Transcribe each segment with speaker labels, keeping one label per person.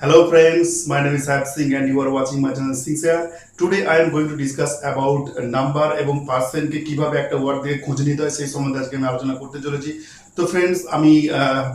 Speaker 1: Hello friends, my name is Saheb Singh and you are watching my channel Singh Share. Today I am going to discuss about number এবং percent কে কিভাবে একটা word থেকে খুঁজে নিতে হয় সেই সম্বন্ধে আজকে আমি আলোচনা করতে চলেছি। তো ফ্রেন্ডস আমি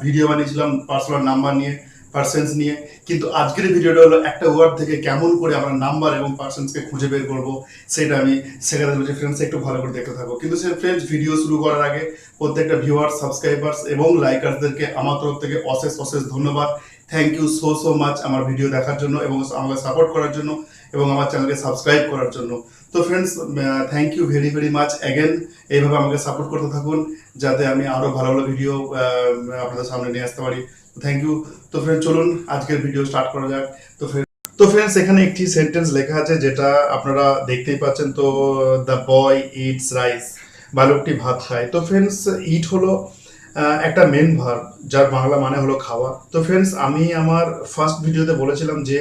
Speaker 1: ভিডিও বানিয়েছিলাম পার্সোনাল নাম্বার নিয়ে, পার্সেন্টস নিয়ে, কিন্তু আজকের ভিডিওটা হলো একটা ওয়ার্ড থেকে কেমন করে আমরা নাম্বার এবং পার্সেন্টসকে খুঁজে বের করব সেটা আমি শেখাতে চলেছি। ফ্রেন্ডস একটু ভালো করে দেখতে থাকো। কিন্তু ফ্রেন্ডস ভিডিও শুরু করার আগে প্রত্যেকটা ভিউয়ার, সাবস্ক্রাইবার্স এবং লাইকার্সদেরকে আমার তরফ থেকে অশেষ অশেষ ধন্যবাদ। থ্যাংক ইউ সো মাচ আমার ভিডিও দেখার জন্য এবং আমাকে সাপোর্ট করার জন্য এবং আমার চ্যানেলকে সাবস্ক্রাইব করার জন্য। তো friends thank you very much again. এইভাবে আমাকে সাপোর্ট করতে থাকুন যাতে আমি আরও ভালো ভালো ভিডিও আপনাদের সামনে নিয়ে আসতে পারি। Thank you. তো ফ্রেন্ড চলুন আজকের ভিডিও স্টার্ট করা যাক। তো ফ্রেন্ডস এখানে একটি সেন্টেন্স লেখা আছে যেটা আপনারা দেখতেই পাচ্ছেন। তো দ্য বয় ইটস রাইস, বালকটি ভাত খায়। তো ফ্রেন্ডস ইট হলো একটা মেন ভার্ব যার বাংলা মানে হলো খাওয়া। তো ফ্রেন্ডস আমি আমার ফার্স্ট ভিডিওতে বলেছিলাম যে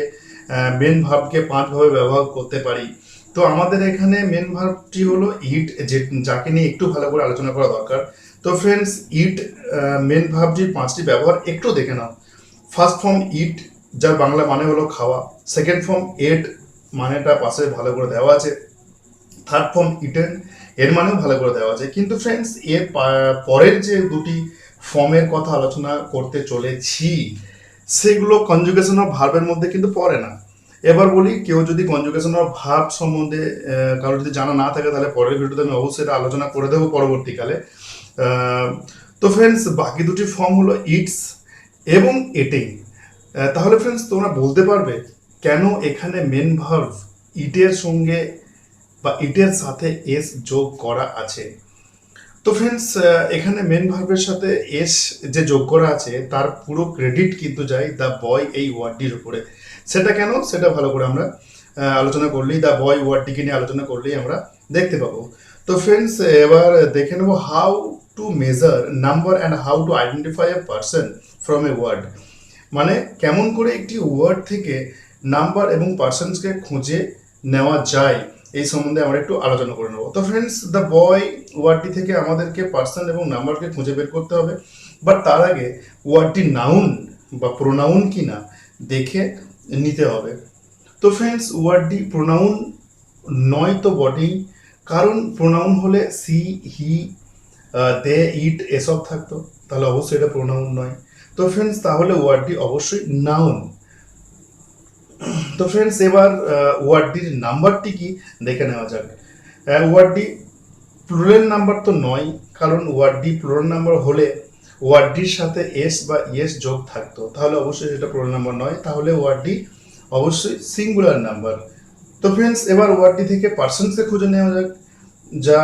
Speaker 1: মেন ভার্বকে 5 ভাবে ব্যবহার করতে পারি। তো আমাদের এখানে মেন ভার্বটি হলো ইট, যে যাকে নিয়ে একটু ভালো করে আলোচনা করা দরকার। তো ফ্রেন্ডস ইট মেন ভার্বটির 5টি ব্যবহার একটু দেখে নাও। ফার্স্ট ফর্ম ইট, যার বাংলা মানে হলো খাওয়া। সেকেন্ড ফর্ম এট, মানেটা পাশে ভালো করে দেওয়া আছে। থার্ড ফর্ম ইটেন, এর মানেও ভালো করে দেওয়া আছে। কিন্তু ফ্রেন্ডস এর পরের যে দুটি ফর্মের কথা আলোচনা করতে চলেছি সেগুলো কনজুগেশন অফ ভার্বের মধ্যে কিন্তু পড়ে না। এবার বলি, কেউ যদি কনজুগেশন অফ ভার্ব সম্বন্ধে কারো যদি জানা না থাকে তাহলে পরের ভিডিওতে আমি অবশ্যই এটা আলোচনা করে দেবো পরবর্তীকালে। তো ফ্রেন্ডস বাকি দুটি ফর্ম হলো ইটস এবং এটিং। তাহলে ফ্রেন্ডস তোমরা বলতে পারবে কেন এখানে মেন ভার্ব ইটের সঙ্গে বা ইটের সাথে এস যোগ করা আছে। তো ফ্রেন্ডস এখানে মেন ভার্বের সাথে এস যে যোগ করা আছে তার পুরো ক্রেডিট কিন্তু যায় দ্য বয় এই ওয়ার্ডটির উপরে। সেটা কেন, সেটা ভালো করে আমরা আলোচনা করলেই, দ্য বয় ওয়ার্ডটিকে নিয়ে আলোচনা করলেই আমরা দেখতে পাবো। তো ফ্রেন্ডস এবার দেখে নেবো how to measure number and how to identify a person from a word. মানে কেমন করে একটি ওয়ার্ড থেকে নাম্বার এবং পার্সনসকে খুঁজে নেওয়া যায় এই সম্বন্ধে আমরা একটু আলোচনা করে নেবো। তো ফ্রেন্ডস দ্য বয় ওয়ার্ডটি থেকে আমাদেরকে পার্সন এবং নাম্বারকে খুঁজে বের করতে হবে, বাট তার আগে ওয়ার্ডটি নাউন বা প্রোনাউন কি না দেখে নিতে হবে। তো ফ্রেন্ডস ওয়ার্ডটি প্রোনাউন নয় তো বটেই, কারণ প্রোনাউন হলে সি, হি, দে, ইট এসব থাকতো, তাহলে অবশ্যই এটা প্রোনাউন নয়। তো ফ্রেন্ডস তাহলে ওয়ার্ডটি অবশ্যই নাউন। তো ফ্রেন্ডস এবার ওয়ার্ডটির নাম্বারটি কি দেখে নেওয়া যাক। ওয়ার্ডটি প্লুরাল নাম্বার তো নয়, কারণ ওয়ার্ডটি প্লুরাল নাম্বার হলে ওয়ার্ডটির সাথে এস বা ইয়েস যোগ থাকতো, তাহলে অবশ্যই সেটা প্লুরাল নাম্বার নয়, তাহলে ওয়ার্ডটি অবশ্যই সিঙ্গুলার নাম্বার। তো ফ্রেন্ডস এবার ওয়ার্ডটি থেকে পার্সনসকে খুঁজে নেওয়া যাক। যা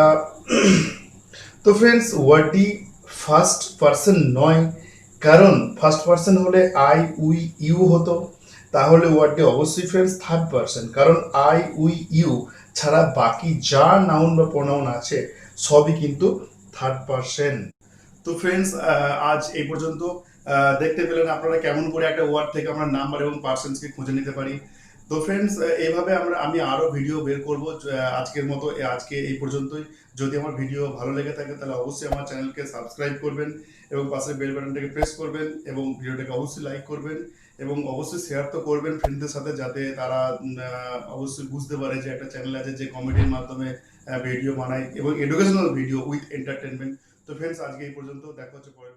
Speaker 1: তো ফ্রেন্ডস ওয়ার্ডটি ফার্স্ট পার্সন নয়, কারণ ফার্স্ট পার্সন হলে আই, উই, ইউ হতো, তাহলে ওয়ার্ডটি অবশ্যই ফ্রেন্ডস থার্ড পার্সন, কারণ আই, উই, ইউ ছাড়া বাকি যা নাউন বা প্রোনাউন আছে সবই কিন্তু থার্ড পার্সন। তো ফ্রেন্ডস আজ এই পর্যন্ত। দেখতে পেলেন আপনারা কেমন করে একটা ওয়ার্ড থেকে আমরা নাম্বার এবং পার্সনসকে খুঁজে নিতে পারি। তো ফ্রেন্ডস এইভাবে আমি আরও ভিডিও বের করব। আজকের মতো আজকে এই পর্যন্তই। যদি আমার ভিডিও ভালো লেগে থাকে তাহলে অবশ্যই আমার চ্যানেলকে সাবস্ক্রাইব করবেন এবং পাশের বেল বাটনটাকে প্রেস করবেন এবং ভিডিওটাকে অবশ্যই লাইক করবেন এবং অবশ্যই শেয়ার তো করবেন ফ্রেন্ডদের সাথে, যাতে তারা অবশ্যই বুঝতে পারে যে একটা চ্যানেল আছে যে কমেডির মাধ্যমে ভিডিও বানায় এবং এডুকেশনাল ভিডিও উইথ এন্টারটেনমেন্ট। তো ফ্রেন্ডস আজকে এই পর্যন্ত, দেখা হচ্ছে পরের